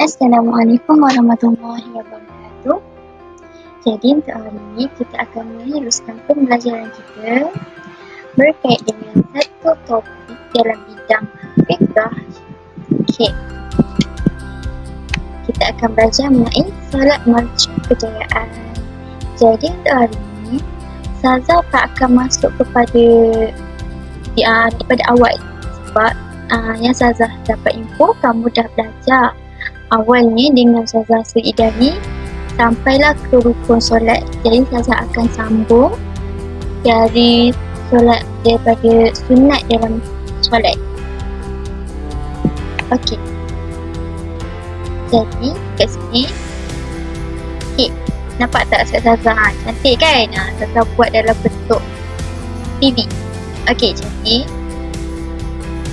Assalamualaikum warahmatullahi wabarakatuh. Jadi untuk hari ini kita akan meneruskan pembelajaran kita berkait dengan satu topik dalam bidang fiqh. Okey. Kita akan belajar mengenai solat mercu kejayaan. Jadi untuk hari ini Ustazah tak akan masuk kepada daripada awal sebab yang Ustazah dapat info kamu dah belajar awalnya dengan Ustazah Saidah ni sampailah ke rukun solat. Jadi Ustazah akan sambung dari solat daripada sunat dalam solat. Okey. Jadi kat sini okey, nampak tak Ustazah? Cantik kan? Ustazah buat dalam bentuk TV. Okey, jadi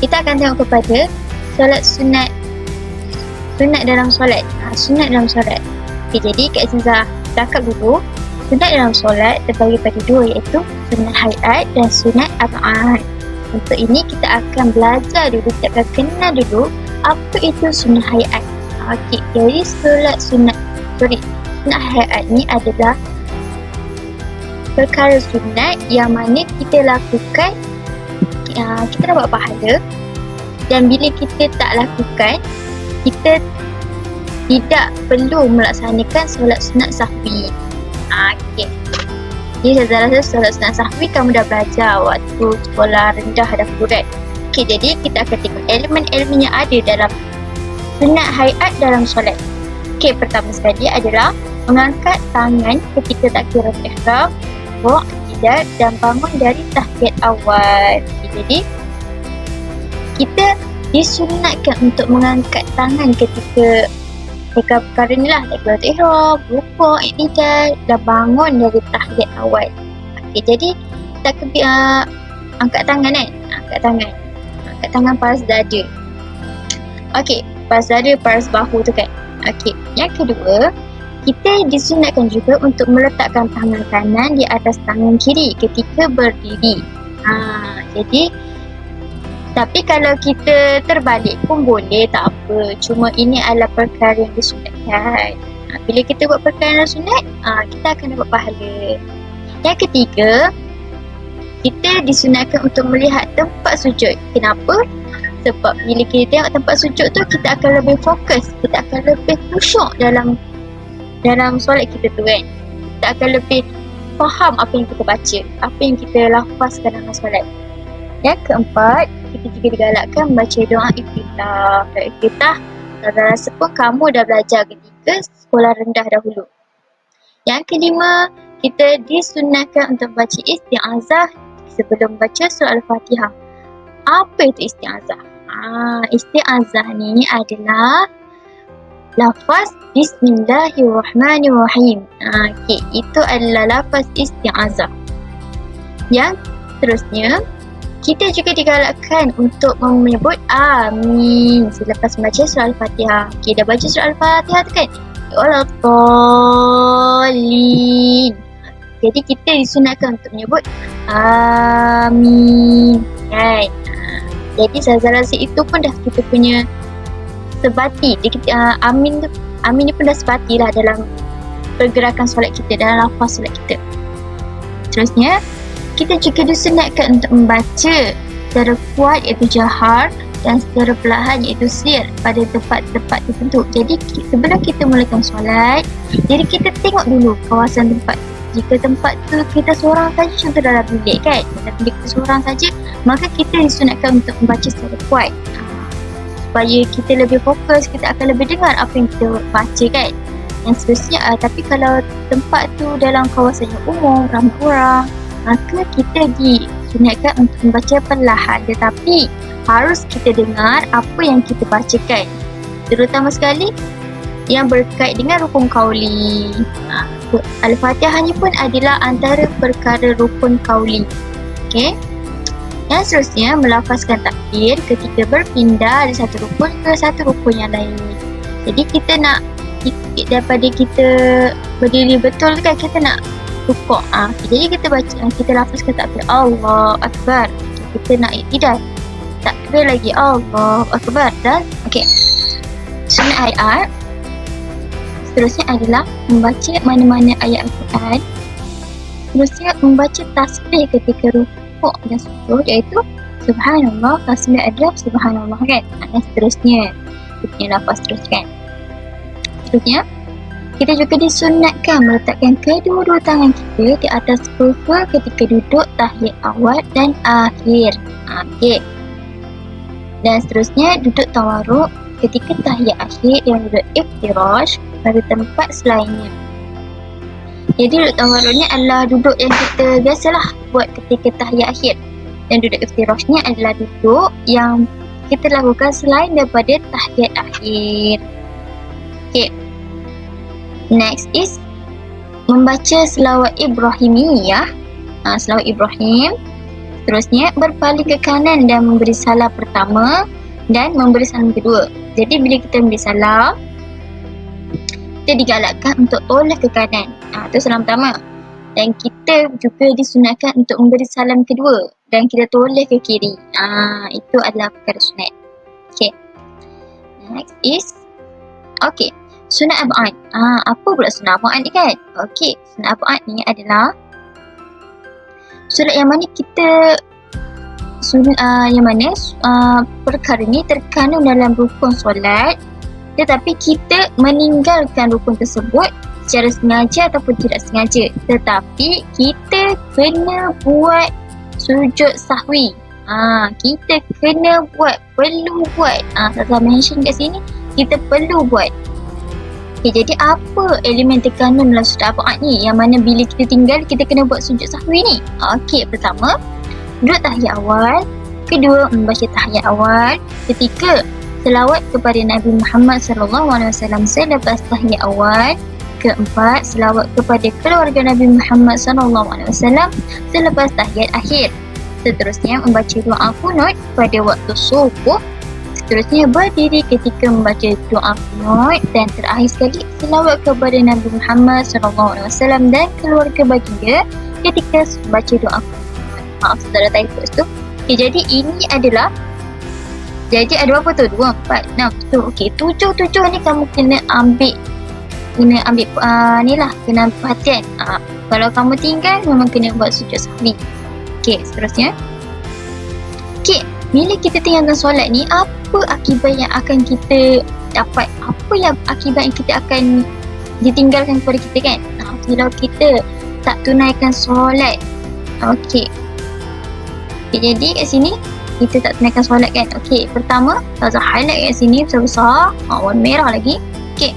kita akan tengok kepada solat sunat dalam solat. Sunat dalam solat. Okay, jadi Kak Ustazah cakap dulu, sunat dalam solat terbagi pada dua, iaitu sunat hayat dan sunat ab'ad. Untuk ini kita akan belajar dulu, kita akan kenal dulu apa itu sunat hayat. Okey, jadi sunat hayat ni adalah perkara sunat yang mana kita lakukan, kita dapat pahala, dan bila kita tak lakukan, kita tidak perlu melaksanakan solat sunat sahwi. Okey. Jadi saya rasa solat sunat sahwi kamu dah belajar waktu sekolah rendah dahulu kan. Okey, jadi kita akan tengok elemen-elemen yang ada dalam sunat hayat dalam solat. Okey, pertama sekali adalah mengangkat tangan ketika takbiratul ihram, rukuk, i'tidal dan bangun dari tahiyat awal. Okay, jadi kita disunatkan untuk mengangkat tangan ketika perkara ni lah, takbiratul ihram, rukuk, i'tidal dan bangun dari tahiyat awal. Okey, jadi kita angkat tangan kan? Angkat tangan paras dada. Okey, paras dada, paras bahu tu kan. Okey, yang kedua, kita disunatkan juga untuk meletakkan tangan kanan di atas tangan kiri ketika berdiri. Jadi tapi kalau kita terbalik pun boleh, tak apa. Cuma ini adalah perkara yang disunatkan. Bila kita buat perkara yang sunat, kita akan dapat pahala. Yang ketiga, kita disunatkan untuk melihat tempat sujud. Kenapa? Sebab bila kita tengok tempat sujud tu, kita akan lebih fokus, kita akan lebih khusyuk dalam solat kita tu kan. Kita akan lebih faham apa yang kita baca, apa yang kita lafazkan dalam solat. Yang keempat, kita juga digalakkan membaca doa iftitah. Doa iftitah, saya rasa pun kamu dah belajar ketika sekolah rendah dahulu. Yang kelima, kita disunatkan untuk baca isti'azah sebelum baca surah Al-Fatihah. Apa itu isti'azah? Isti'azah ni adalah lafaz Bismillahirrahmanirrahim. Okay, itu adalah lafaz isti'azah. Yang seterusnya, kita juga digalakkan untuk menyebut amin selepas membaca surah Al-Fatihah. Okay, dah baca surah Al-Fatihah tu kan? Waladhdallin. Jadi kita disunatkan untuk menyebut amin kan? Jadi saya rasa itu pun dah kita punya sebati. Amin ni pun dah sebati lah dalam pergerakan solat kita, dalam lafaz solat kita. Seterusnya, kita juga disunatkan untuk membaca secara kuat iaitu jahar dan secara perlahan iaitu sir pada tempat-tempat tertentu. Jadi sebelum kita mulakan solat, jadi kita tengok dulu kawasan tempat. Jika tempat tu kita seorang saja, contoh dalam bilik kan, dalam bilik kita seorang saja, maka kita disunatkan untuk membaca secara kuat supaya kita lebih fokus, kita akan lebih dengar apa yang kita baca kan. Yang seterusnya, tapi kalau tempat tu dalam kawasan yang umum, ramai orang, maka kita disunatkan untuk membaca perlahan, tetapi harus kita dengar apa yang kita bacakan, terutama sekali yang berkait dengan rukun qauli. Al-Fatihah ni pun adalah antara perkara rukun qauli. Okey. Yang seterusnya, melafazkan takbir ketika berpindah dari satu rukun ke satu rukun yang lain. Jadi kita nak daripada kita berdiri betul kan, kita nak rukuk. Jadi kita lafazkan takbir Allah Akbar. Kita nak i'tidal, takbir lagi Allah Akbar. Dan okey, sunat hayat Seterusnya adalah membaca mana-mana ayat Al-Quran. Seterusnya membaca tasbih ketika rukuk dan sujud, iaitu Subhanallah, tasbih adalah Subhanallah kan. Dan seterusnya, kita punya lafaz teruskan. Seterusnya, kita juga disunatkan meletakkan kedua-dua tangan kita di atas kurva ketika duduk tahiyat awal dan akhir. Okey. Dan seterusnya, duduk tawarruk ketika tahiyat akhir yang duduk iftirash pada tempat selainnya. Jadi duduk tawarruk ni adalah duduk yang kita biasalah buat ketika tahiyat akhir. Dan duduk iftirash ni adalah duduk yang kita lakukan selain daripada tahiyat akhir. Okey. Next is membaca selawat Ibrahimiyah. Selawat Ibrahim. Seterusnya berpaling ke kanan dan memberi salam pertama dan memberi salam kedua. Jadi bila kita memberi salam, kita digalakkan untuk toleh ke kanan. Itu salam pertama. Dan kita juga disunatkan untuk memberi salam kedua dan kita toleh ke kiri. Itu adalah perkara sunat. Okay. Next is sunat ab'ad. Apa pula sunat ab'ad ni kan? Okey, sunat ab'ad ni adalah solat yang mana kita perkara ni terkandung dalam rukun solat, tetapi kita meninggalkan rukun tersebut secara sengaja ataupun tidak sengaja. Tetapi kita kena buat sujud sahwi. Kita kena buat, perlu buat. Saya mention kat sini, kita perlu buat. Okay, jadi apa elemen terkandung dalam sujud ab'ad ni yang mana bila kita tinggal kita kena buat sujud sahwi ni? Okey, pertama, duduk tahiyat awal. Kedua, membaca tahiyat awal. Ketiga, selawat kepada Nabi Muhammad SAW selepas tahiyat awal. Keempat, selawat kepada keluarga Nabi Muhammad SAW selepas tahiyat akhir. Seterusnya, membaca doa qunut pada waktu subuh. Seterusnya, berdiri ketika membaca doa qunut. Dan terakhir sekali, selawat kepada Nabi Muhammad SAW dan keluarga baginda ketika membaca doa qunut. Maaf, saudara typo tu. Okay, jadi ini adalah, jadi ada berapa tu? 2, 4, 6, 7. Okay, 7 ni kamu kena ambil ni lah, kena perhatian. Kalau kamu tinggal, memang kena buat sujud sahwi. Okay, seterusnya. Okay, bila kita tinggalkan solat ni, apa akibat yang akan kita dapat? Apa yang akibat yang kita akan ditinggalkan kepada kita kan? Kalau kita tak tunaikan solat. Okay, jadi kat sini kita tak tunaikan solat kan? Okay, pertama, Ustazah highlight kat sini besar-besar, warna merah lagi. Okay,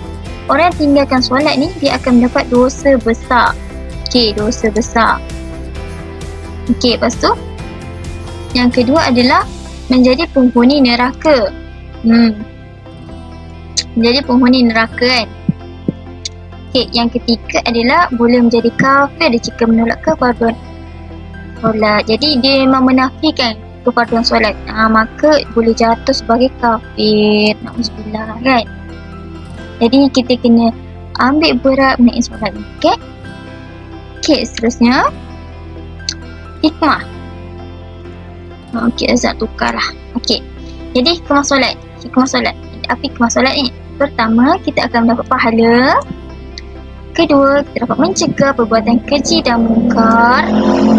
orang yang tinggalkan solat ni, dia akan mendapat dosa besar. Okay, dosa besar. Okay, lepas tu yang kedua adalah menjadi penghuni neraka. Menjadi penghuni neraka kan. Okay, yang ketiga adalah boleh menjadi kafir jika menolak kefarduan solat. Jadi dia memang menafikan kefarduan solat, maka boleh jatuh sebagai kafir. Na'udzubillah kan. Jadi kita kena ambil berat mengenai solat ni. Okay. Okay, seterusnya hikmah. Okay, Azad tukar lah. Okay, jadi hikmah solat. Apa hikmah solat ni? Pertama, kita akan mendapat pahala. Kedua, kita dapat mencegah perbuatan keji dan mungkar.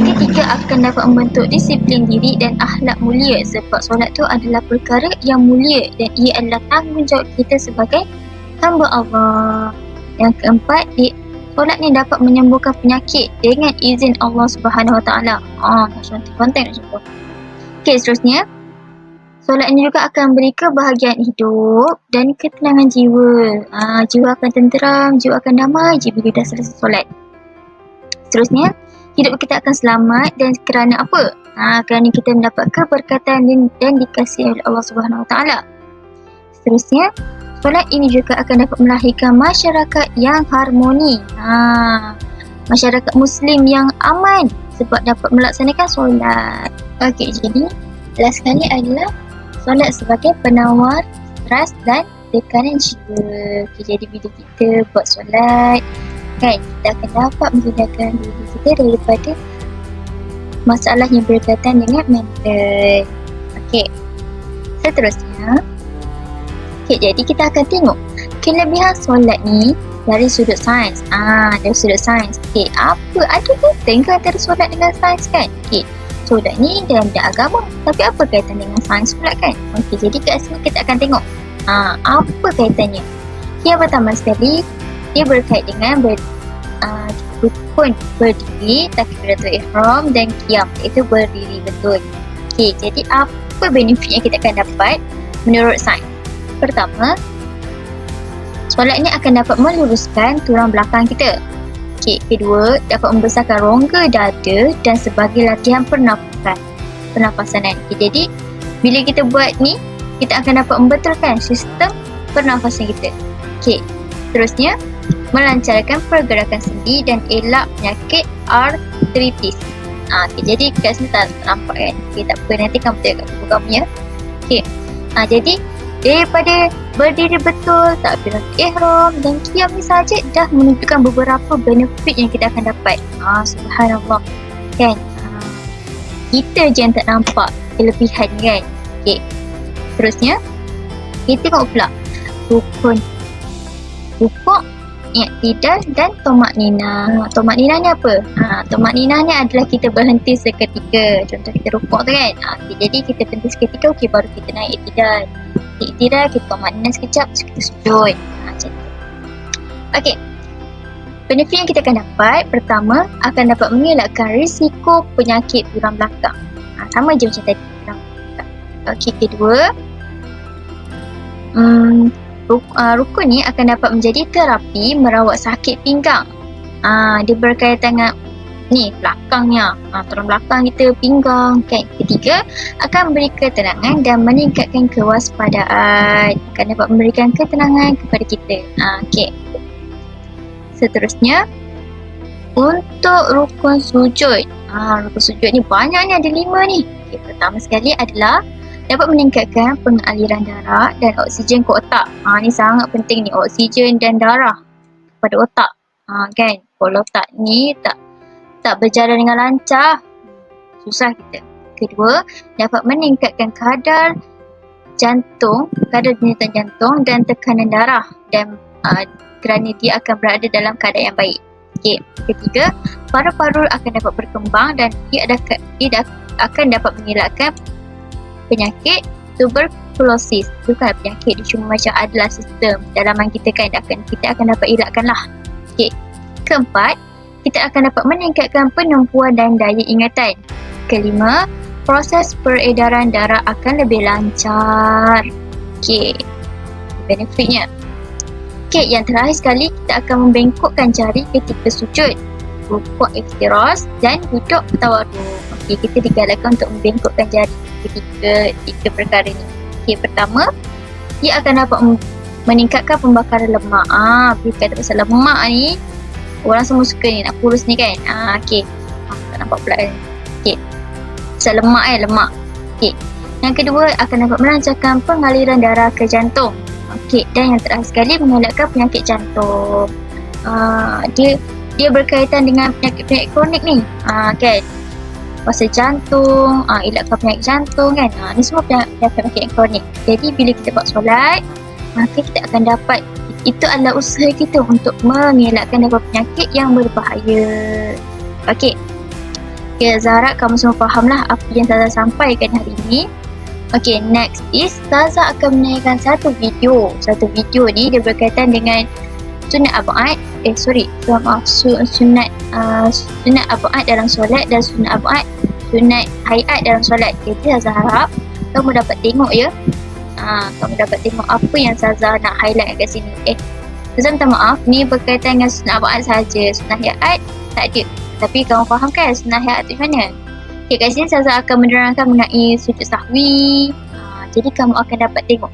Ketiga, akan dapat membentuk disiplin diri dan akhlak mulia, sebab solat tu adalah perkara yang mulia dan ia adalah tanggungjawab kita sebagai hamba Allah. Yang keempat, solat ni dapat menyembuhkan penyakit dengan izin Allah Subhanahu Wa Taala. Cantik konten nak jumpa. Okay, seterusnya, solat ini juga akan beri kebahagiaan hidup dan ketenangan jiwa. Jiwa akan tenteram, jiwa akan damai bila dah selesai solat. Seterusnya, hidup kita akan selamat dan kerana apa? Kerana kita mendapat keberkatan dan dikasihi oleh Allah Subhanahu Wa Taala. Seterusnya, solat ini juga akan dapat melahirkan masyarakat yang harmoni. Masyarakat Muslim yang aman sebab dapat melaksanakan solat. Okey, jadi last sekali adalah solat sebagai penawar stres dan tekanan jiwa. Okay, jadi bila kita buat solat kan, kita akan dapat menghindarkan diri kita daripada masalah yang berkaitan dengan mental. Okey, seterusnya. Okay, jadi kita akan tengok kelebihan solat ni dari sudut sains. Dari sudut sains. Okey, apa ada kaitan ke antara solat dengan sains kan? Okey, solat ni dalam bidang agama, tapi apa kaitan dengan sains pula kan? Okey, jadi kat sini kita akan tengok apa kaitannya. Yang pertama sekali, dia berkait dengan rukun berdiri, takbiratul ihram dan qiyam, iaitu berdiri betul. Okey, jadi apa benefit yang kita akan dapat menurut sains? Pertama, solat ni akan dapat meluruskan tulang belakang kita. Okey, kedua, dapat membesarkan rongga dada dan sebagai latihan pernafasan. Okey, jadi bila kita buat ni, kita akan dapat membetulkan sistem pernafasan kita. Okey, terusnya melancarkan pergerakan sendi dan elak penyakit artritis. Okey, jadi kat sini tak nampak kan? Okey, tak apa, nanti kamu tengok kat buku kamu ya. Okey, jadi daripada berdiri betul, takbiratul ihram dan qiyam ni saja dah menunjukkan beberapa benefit yang kita akan dapat. Subhanallah kan? Kita je yang tak nampak kelebihan kan? Okey, terusnya kita tengok pula rukun rukuk, i'tidal dan tomakninah. Tomakninah ni apa? Tomakninah ni adalah kita berhenti seketika. Contoh kita rukuk tu kan. Okay, jadi kita berhenti seketika, okey, baru kita naik i'tidal. I'tidal, kita tomakninah sekejap, terus kita sujud. Macam tu. Okey. Benefit yang kita akan dapat, pertama, akan dapat mengelakkan risiko penyakit tulang belakang. Sama je macam tadi. Okey, kedua, rukun ni akan dapat menjadi terapi merawat sakit pinggang. Dia berkaitan dengan ni belakangnya, tulang belakang kita, pinggang kan. Ketiga, akan memberi ketenangan dan meningkatkan kewaspadaan. Akan dapat memberikan ketenangan kepada kita. Okey. Seterusnya, untuk rukun sujud. Rukun sujud ni banyak ni, ada 5 ni. Okay, pertama sekali adalah dapat meningkatkan pengaliran darah dan oksigen ke otak. Ni sangat penting ni, oksigen dan darah kepada otak. Kan, kalau otak ni tak berjalan dengan lancar, susah kita. Kedua, dapat meningkatkan kadar denyutan jantung dan tekanan darah, dan kerana dia akan berada dalam keadaan yang baik. Okay. Ketiga, paru-paru akan dapat berkembang dan dia akan dapat mengelakkan penyakit tuberkulosis. Bukan penyakit, dia cuma macam adalah sistem dalaman kita kan, kita akan dapat elakkan lah. Okay. Keempat, kita akan dapat meningkatkan penumpuan dan daya ingatan. Kelima, proses peredaran darah akan lebih lancar. Okay, benefitnya. Okay, yang terakhir sekali, kita akan membengkokkan jari ketika sujud, rukuk iftiras dan duduk tawaduk. Okay, kita digalakkan untuk membengkokkan jari tiga perkara ni. Okay, pertama, dia akan dapat meningkatkan pembakaran lemak. Bila kata pasal lemak ni, orang semua suka ni, nak kurus ni kan. Okay, tak nampak pula kan. Okay, pasal lemak. Okay, yang kedua, akan dapat melancarkan pengaliran darah ke jantung. Okay, dan yang terakhir sekali, mengelakkan penyakit jantung. Dia berkaitan dengan penyakit-penyakit kronik ni. Kan, pasal jantung, elakkan penyakit jantung kan. Ni semua penyakit kronik. Jadi bila kita buat solat, maka kita akan dapat, itu adalah usaha kita untuk mengelakkan daripada penyakit yang berbahaya. Okay, Zahra, kamu semua fahamlah apa yang Zaza sampaikan hari ini. Okay, next is Zaza akan menaikkan satu video ni dia berkaitan dengan sunat ab'ad, sunat ab'ad dalam solat dan sunat hayat dalam solat. Jadi Zaza harap kamu dapat tengok ya. Kamu dapat tengok apa yang Zaza nak highlight kat sini. Zaza minta maaf, ni berkaitan dengan sunat ab'ad saja, sunat hayat tak ada. Tapi kamu faham kan sunat hayat tu macam mana? Okay, kat sini Zaza akan menerangkan mengenai sujud sahwi. Jadi kamu akan dapat tengok